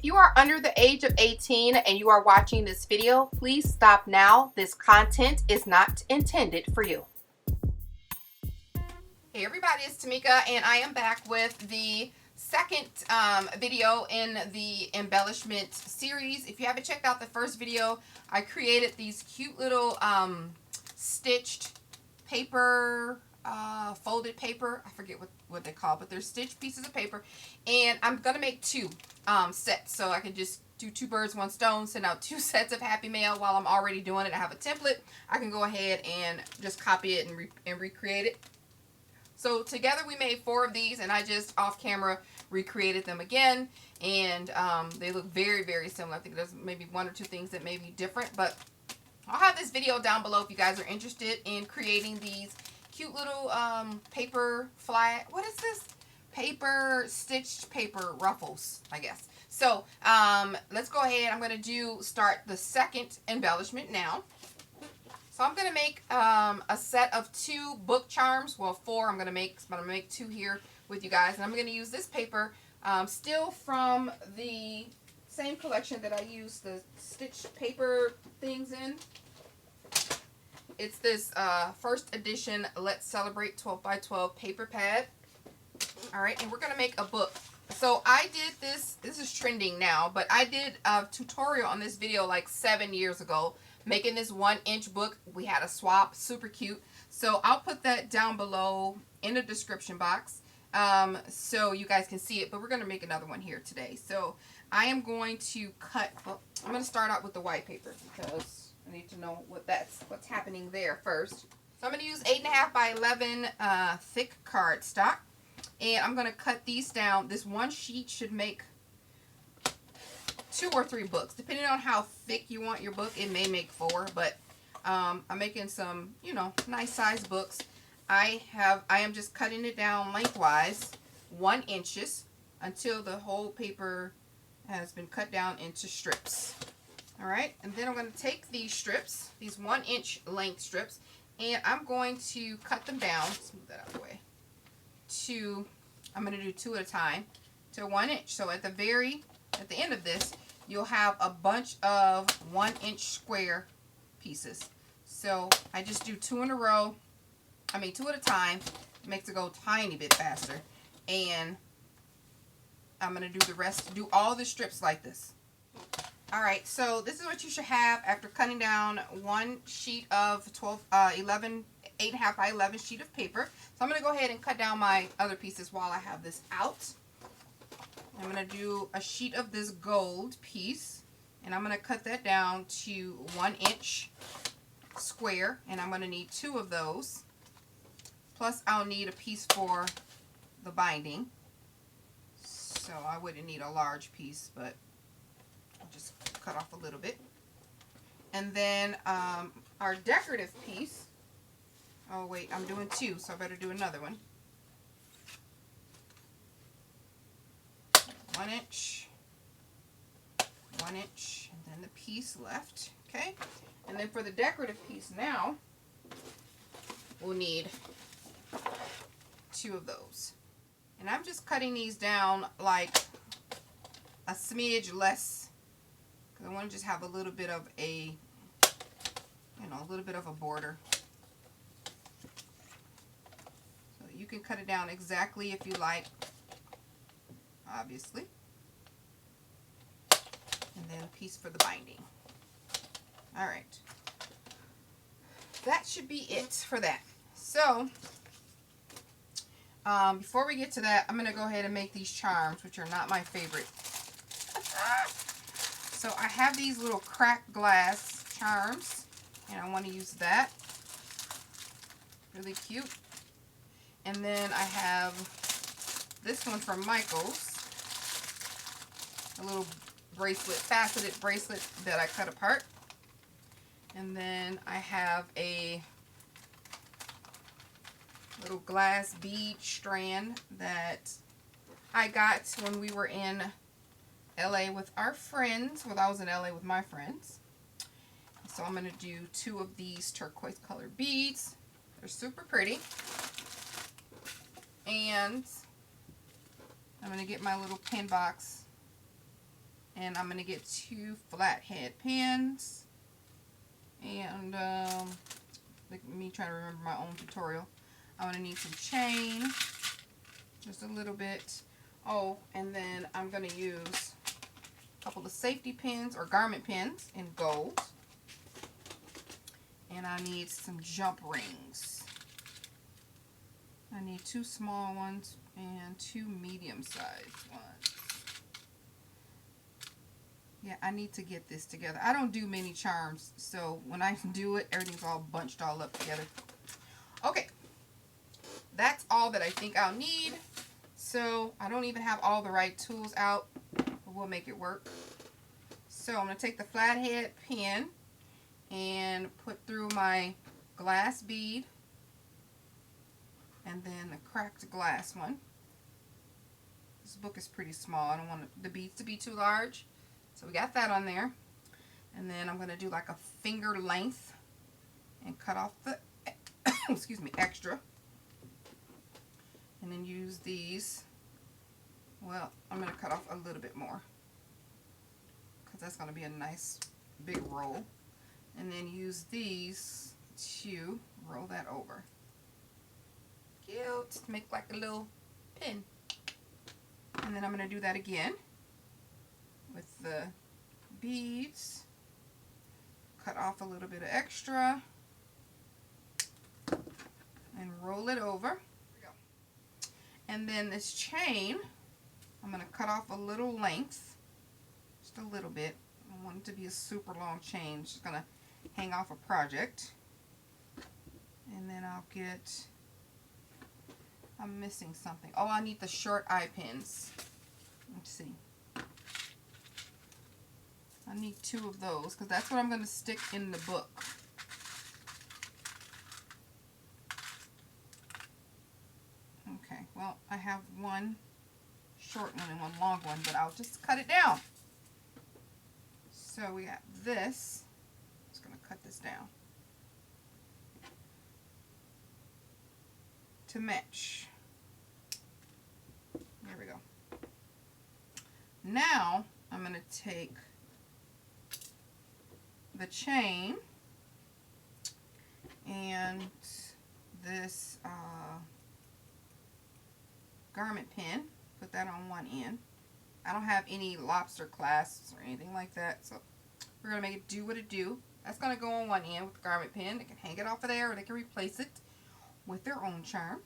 If you are under the age of 18 and you are watching this video, please stop now. This content is not intended for you. Hey everybody, it's Tamika and I am back with the second video in the embellishment series. If you haven't checked out the first video, I created these cute little stitched paper, folded paper. I forget what they call, but they're stitched pieces of paper. And I'm going to make two sets, so I can just do two birds, one stone, send out two sets of Happy Mail while I'm already doing it. I have a template. I can go ahead and just copy it and recreate it. So together we made 4 of these, and I just off camera recreated them again, and they look very, very similar. I think there's maybe 1 or 2 things that may be different, but I'll have this video down below if you guys are interested in creating these cute little paper fly, what is this? Paper, stitched paper ruffles, I guess. So let's go ahead. I'm going to start the second embellishment now. So I'm going to make a set of 2 book charms. Well, 4 I'm going to make. I'm going to make 2 here with you guys. And I'm going to use this paper still from the same collection that I used the stitched paper things in. It's this first edition Let's Celebrate 12 by 12 paper pad. Alright, and we're going to make a book. So I did this is trending now, but I did a tutorial on this video like 7 years ago. Making this 1-inch book. We had a swap, super cute. So I'll put that down below in the description box so you guys can see it. But we're going to make another one here today. So I am going to cut, well, I'm going to start out with the white paper because I need to know what's happening there first. So I'm going to use 8.5 by 11 thick cardstock. And I'm going to cut these down. This one sheet should make 2 or 3 books, depending on how thick you want your book. It may make 4, but I'm making some, you know, nice size books. I am just cutting it down lengthwise 1 inches until the whole paper has been cut down into strips. All right, and then I'm going to take these strips, these 1-inch length strips, and I'm going to cut them down. Let's move that out of the way. I'm going to do 2 at a time to 1 inch. So at the end of this, you'll have a bunch of 1-inch square pieces. So I just do 2 in a row. 2 at a time. It makes it go a tiny bit faster. And I'm going to do the rest, do all the strips like this. Alright, so this is what you should have after cutting down 1 sheet of 8.5 by 11 sheet of paper. So I'm going to go ahead and cut down my other pieces while I have this out. I'm going to do a sheet of this gold piece, and I'm going to cut that down to 1-inch square, and I'm going to need 2 of those. Plus I'll need a piece for the binding. So I wouldn't need a large piece, but I'll just cut off a little bit. And then our decorative piece, oh wait, I'm doing 2, so I better do another one. 1 inch, 1 inch, and then the piece left, okay? And then for the decorative piece now, we'll need 2 of those. And I'm just cutting these down like a smidge less, because I want to just have a little bit of a, a little bit of a border. So you can cut it down exactly if you like, obviously. And then a piece for the binding. Alright. That should be it for that. So, before we get to that, I'm going to go ahead and make these charms, which are not my favorite. So I have these little cracked glass charms, and I want to use that. Really cute. And then I have this one from Michael's. A little bracelet, faceted bracelet that I cut apart. And then I have a little glass bead strand that I got when we were in LA with our friends. Well, I was in LA with my friends. So I'm going to do 2 of these turquoise colored beads. They're super pretty. And I'm going to get my little pin box And I'm going to get 2 flathead pins. And let me try to remember my own tutorial. I'm going to need some chain, just a little bit. Oh, and then I'm going to use a couple of safety pins or garment pins in gold. And I need some jump rings. I need 2 small ones and 2 medium-sized ones. Yeah, I need to get this together. I don't do many charms, so when I do it, everything's all bunched all up together. Okay, that's all that I think I'll need. So I don't even have all the right tools out, but we'll make it work. So I'm going to take the flathead pin and put through my glass bead and then a cracked glass one. This book is pretty small. I don't want the beads to be too large. So we got that on there. And then I'm going to do like a finger length and cut off the excuse me, extra. And then use these. Well, I'm going to cut off a little bit more because that's going to be a nice big roll. And then use these to roll that over. Cute. Make like a little pin. And then I'm going to do that again with the beads. Cut off a little bit of extra and roll it over. And then this chain, I'm going to cut off a little length, just a little bit. I don't want it to be a super long chain. It's just going to hang off a project. And then I'll get, I'm missing something. Oh, I need the short eye pins. Let's see. I need 2 of those because that's what I'm going to stick in the book. Okay, well, I have one short one and one long one, but I'll just cut it down. So we got this. I'm just going to cut this down to match. There we go. Now I'm going to take the chain and this garment pin, put that on one end. I don't have any lobster clasps or anything like that, so we're going to make it do what it do. That's going to go on one end with the garment pin. They can hang it off of there or they can replace it with their own charm.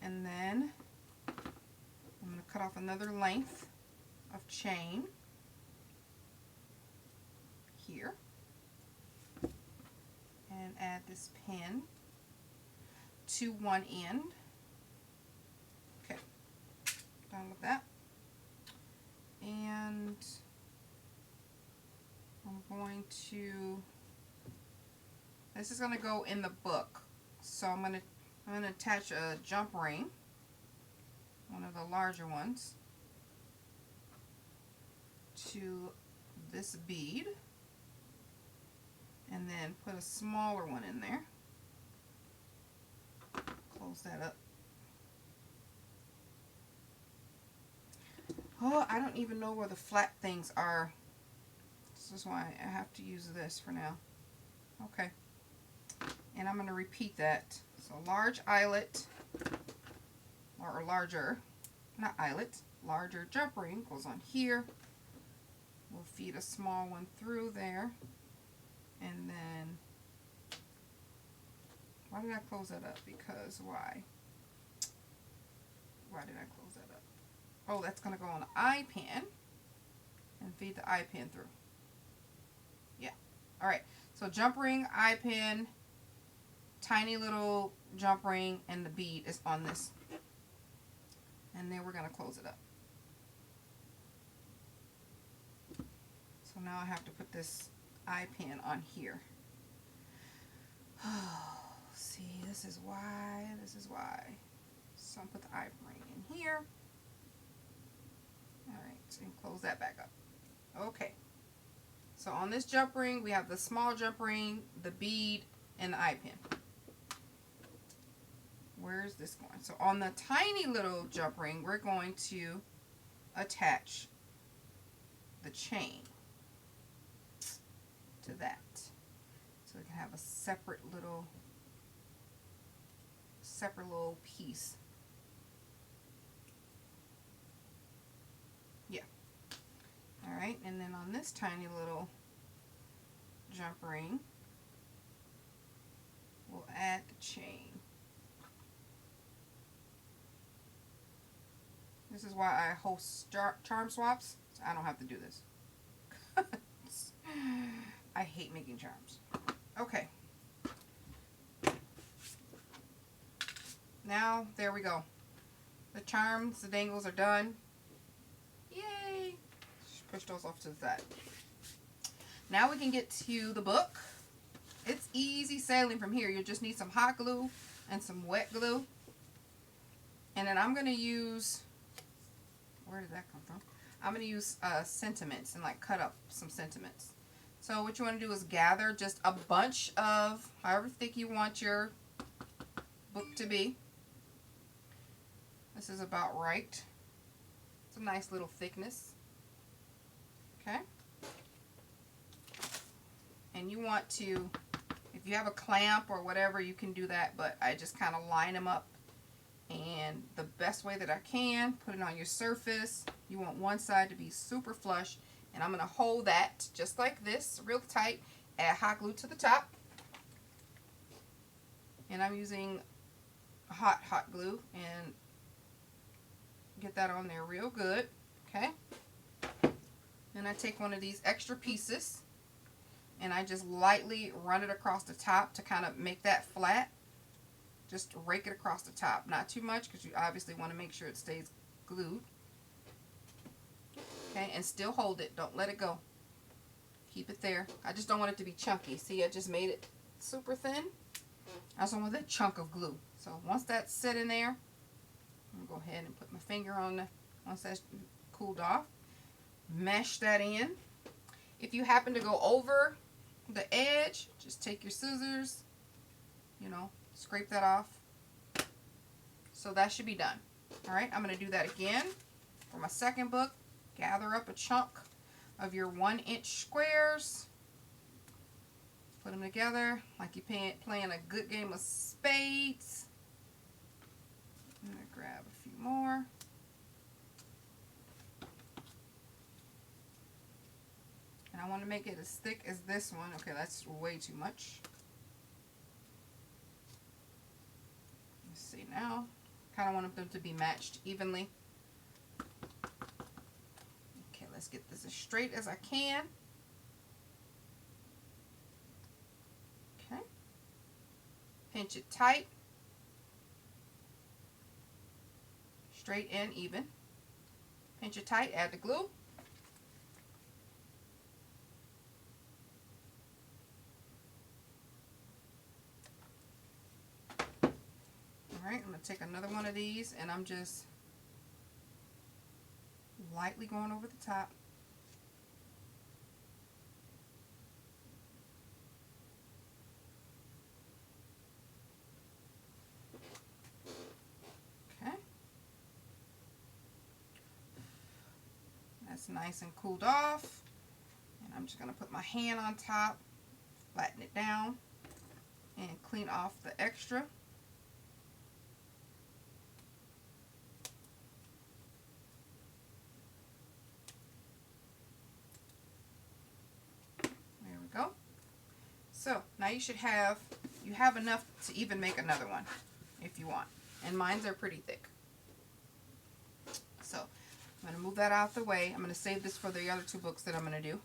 And then I'm going to cut off another length of chain here and add this pin to one end. Okay, done with that. And I'm going to, this is going to go in the book. So I'm going to attach a jump ring, one of the larger ones, to this bead. And then put a smaller one in there. Close that up. Oh, I don't even know where the flat things are. This is why I have to use this for now. Okay. And I'm going to repeat that. So large eyelet, or larger, not eyelet, larger jump ring goes on here. We'll feed a small one through there. And then, why did I close that up? Because why? Why did I close that up? Oh, that's going to go on the eye pin and feed the eye pin through. Yeah. All right. So jump ring, eye pin, tiny little jump ring, and the bead is on this. And then we're going to close it up. So now I have to put this eye pin on here. Oh, see, this is why. So I'll put the eye ring in here. Alright, and close that back up. Okay. So on this jump ring, we have the small jump ring, the bead, and the eye pin. Where's this going? So on the tiny little jump ring, we're going to attach the chain to that. So we can have a separate little piece. Yeah. Alright, and then on this tiny little jump ring, we'll add the chain. This is why I host charm swaps, so I don't have to do this. I hate making charms. Okay. Now, there we go. The charms, the dangles are done. Yay! Just push those off to the side. Now we can get to the book. It's easy sailing from here. You just need some hot glue and some wet glue. And then I'm going to use, where did that come from? I'm going to use sentiments and like cut up some sentiments. So what you want to do is gather just a bunch of, however thick you want your book to be. This is about right. It's a nice little thickness. Okay. And you want to, if you have a clamp or whatever, you can do that, but I just kind of line them up. And the best way that I can, put it on your surface. You want one side to be super flush. And I'm going to hold that just like this, real tight. Add hot glue to the top. And I'm using hot glue and get that on there real good. Okay. Then I take one of these extra pieces and I just lightly run it across the top to kind of make that flat. Just rake it across the top. Not too much because you obviously want to make sure it stays glued. Okay, and still hold it. Don't let it go. Keep it there. I just don't want it to be chunky. See, I just made it super thin. I just don't want that chunk of glue. So once that's set in there, I'm going to go ahead and put my finger on the, once that's cooled off, mesh that in. If you happen to go over the edge, just take your scissors, you know, scrape that off. So that should be done. Alright, I'm going to do that again for my second book. Gather up a chunk of your 1-inch squares. Put them together like you're playing a good game of spades. I'm going to grab a few more. And I want to make it as thick as this one. Okay, that's way too much. Let's see now. Kind of want them to be matched evenly. Okay, let's get this as straight as I can. Okay. Pinch it tight. Straight and even. Pinch it tight, add the glue. Alright, I'm going to take another one of these and I'm just lightly going over the top. Okay. That's nice and cooled off. And I'm just going to put my hand on top, flatten it down, and clean off the extra. Go. So now you should have, you have enough to even make another one if you want. And mine's are pretty thick. So I'm going to move that out the way. I'm going to save this for the other two books that I'm going to do.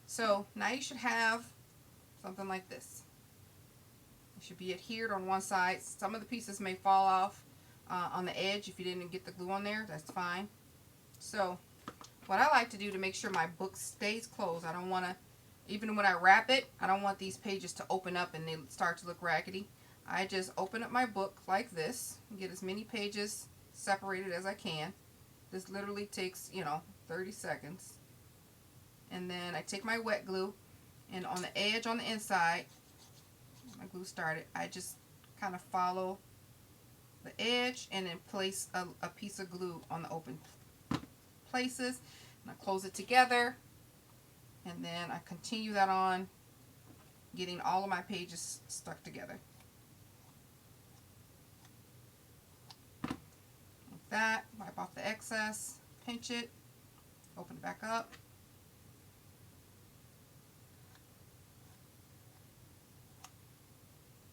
So now you should have something like this. It should be adhered on one side. Some of the pieces may fall off on the edge if you didn't get the glue on there. That's fine. So what I like to do to make sure my book stays closed, I don't want to, even when I wrap it, I don't want these pages to open up and they start to look raggedy. I just open up my book like this and get as many pages separated as I can. This literally takes, you know, 30 seconds. And then I take my wet glue and on the edge on the inside, my glue started, I just kind of follow the edge and then place a piece of glue on the open places. And I close it together And then I continue that on, getting all of my pages stuck together. Like that. Wipe off the excess, pinch it, open it back up.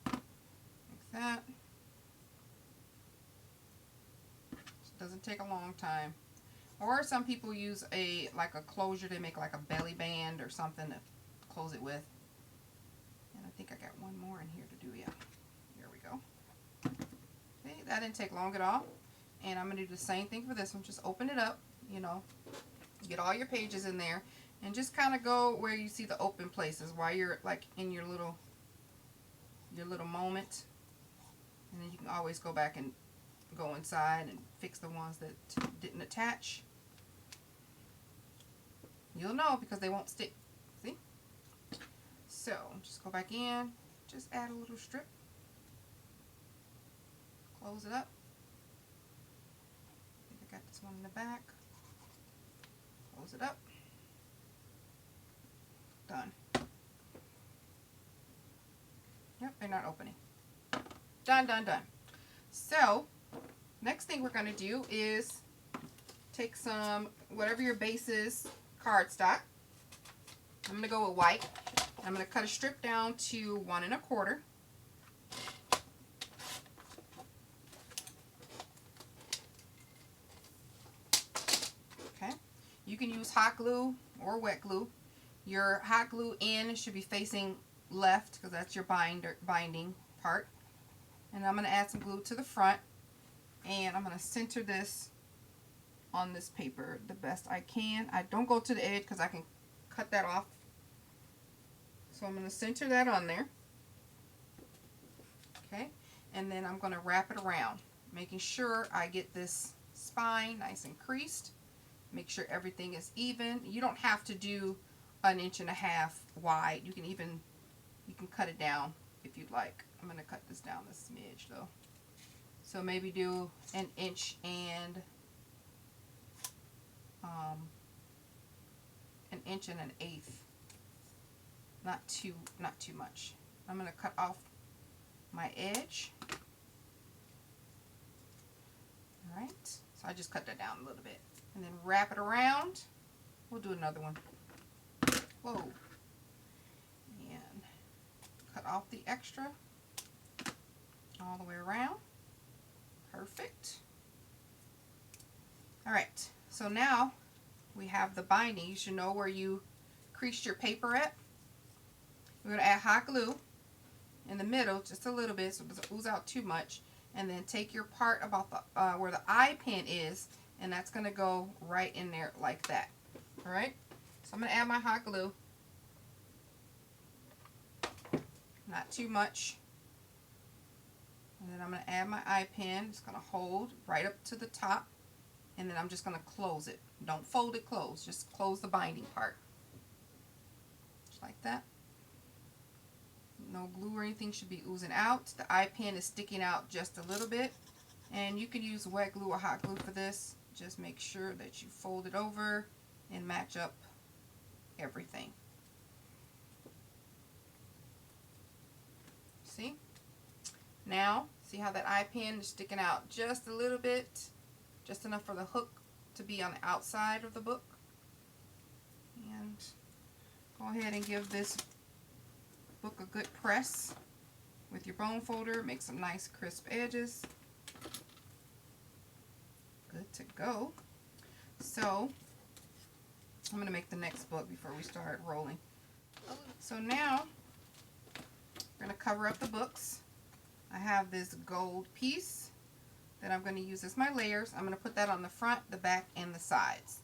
Like that. It doesn't take a long time. Or some people use like a closure. They make like a belly band or something to close it with. And I think I got one more in here to do. Yeah, here we go. Okay, that didn't take long at all. And I'm going to do the same thing for this one. Just open it up, you know, get all your pages in there, and just kind of go where you see the open places while you're like in your little moment. And then you can always go back and go inside and fix the ones that didn't attach. You'll know because they won't stick. See? So just go back in, just add a little strip, close it up. I think I got this one in the back. Close it up. Done. Yep, they're not opening. Done, done, done. So next thing we're going to do is take some, whatever your base is, cardstock. I'm going to go with white. I'm going to cut a strip down to 1 1/4. Okay. You can use hot glue or wet glue. Your hot glue end should be facing left because that's your binding part. And I'm going to add some glue to the front. And I'm going to center this on this paper the best I can. I don't go to the edge because I can cut that off. So I'm going to center that on there. Okay. And then I'm going to wrap it around, making sure I get this spine nice and creased. Make sure everything is even. You don't have to do 1.5 inches wide. You can cut it down if you'd like. I'm going to cut this down a smidge though. So maybe do 1 inch and 1 inch and 1/8. Not too much. I'm going to cut off my edge. All right. So I just cut that down a little bit, and then wrap it around. We'll do another one. Whoa. And cut off the extra all the way around. Perfect. Alright, so now we have the binding. You should know where you creased your paper at. We're going to add hot glue in the middle, just a little bit so it doesn't ooze out too much. And then take your part about the where the eye pin is, and that's going to go right in there like that. Alright, so I'm going to add my hot glue. Not too much. And then I'm going to add my eye pin. It's going to hold right up to the top. And then I'm just going to close it. Don't fold it closed. Just close the binding part. Just like that. No glue or anything should be oozing out. The eye pin is sticking out just a little bit. And you can use wet glue or hot glue for this. Just make sure that you fold it over and match up everything. See? Now, see how that eye pin is sticking out just a little bit, just enough for the hook to be on the outside of the book. And go ahead and give this book a good press with your bone folder. Make some nice crisp edges. Good to go. So, I'm going to make the next book before we start rolling. So now, we're going to cover up the books. I have this gold piece that I'm going to use as my layers. I'm going to put that on the front, the back, and the sides.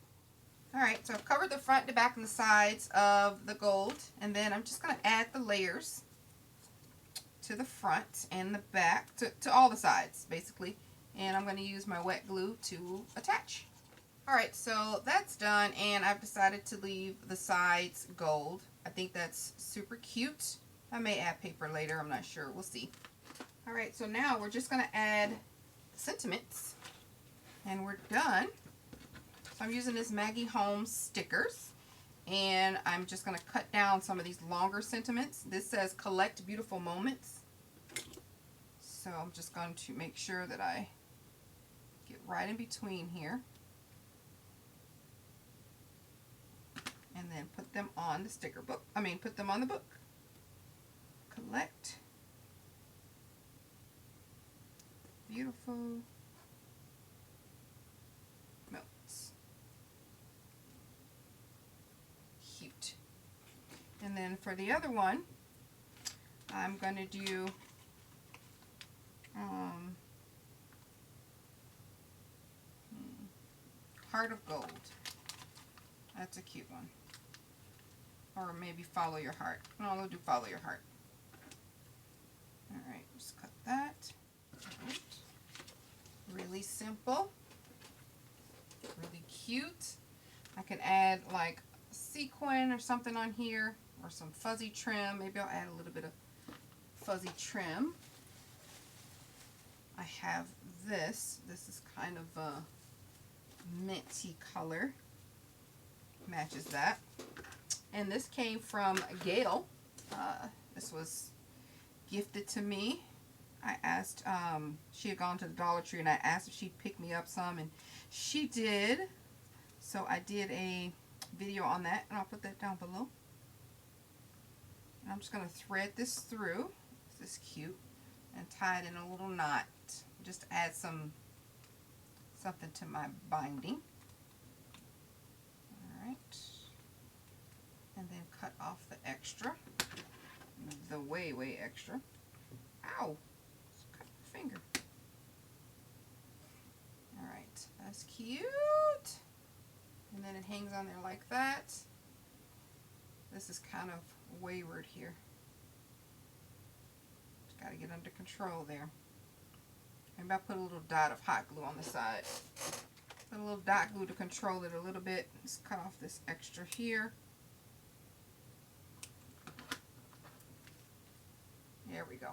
Alright, so I've covered the front, the back, and the sides of the gold. And then I'm just going to add the layers to the front and the back, to all the sides, basically. And I'm going to use my wet glue to attach. Alright, so that's done, and I've decided to leave the sides gold. I think that's super cute. I may add paper later, I'm not sure. We'll see. Alright, so now we're just going to add sentiments, and we're done. So I'm using this Maggie Holmes stickers, And I'm just going to cut down some of these longer sentiments. This says collect beautiful moments. So I'm just going to make sure that I get right in between here. And then put them on the sticker book. Put them on the book. Collect beautiful melts. Cute. And then for the other one, I'm going to do Heart of Gold. That's a cute one. Or maybe Follow Your Heart. No, I'll do Follow Your Heart. Alright, just cut that. Really simple. Really cute. I can add like a sequin or something on here, or some fuzzy trim. Maybe I'll add a little bit of fuzzy trim. I have this. This is kind of a minty color. Matches that. And this came from Gail. This was gifted to me. I asked, she had gone to the Dollar Tree and I asked if she'd pick me up some, and she did. So I did a video on that, and I'll put that down below. And I'm just going to thread this through. This is cute. And tie it in a little knot. Just to add something to my binding. Alright. And then cut off the extra. The way extra. Ow! Just cut my finger. Alright, that's cute. And then it hangs on there like that. This is kind of wayward here. Just got to get under control there. Maybe I'll put a little dot of hot glue on the side. Put a little dot glue to control it a little bit. Just cut off this extra here. There we go.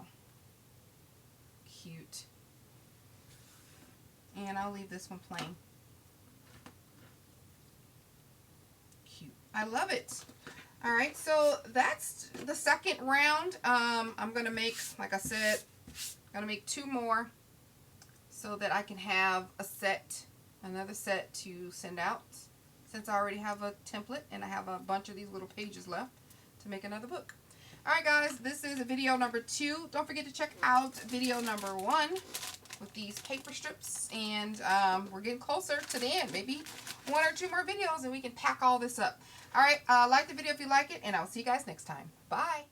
Cute. And I'll leave this one plain. Cute. I love it. Alright, so that's the second round. I'm going to make, like I said, I'm going to make 2 more so that I can have a set, another set to send out, since I already have a template and I have a bunch of these little pages left to make another book. Alright guys, this is video number 2. Don't forget to check out video number 1 with these paper strips, and we're getting closer to the end. Maybe 1 or 2 more videos and we can pack all this up. Alright, like the video if you like it, and I'll see you guys next time. Bye!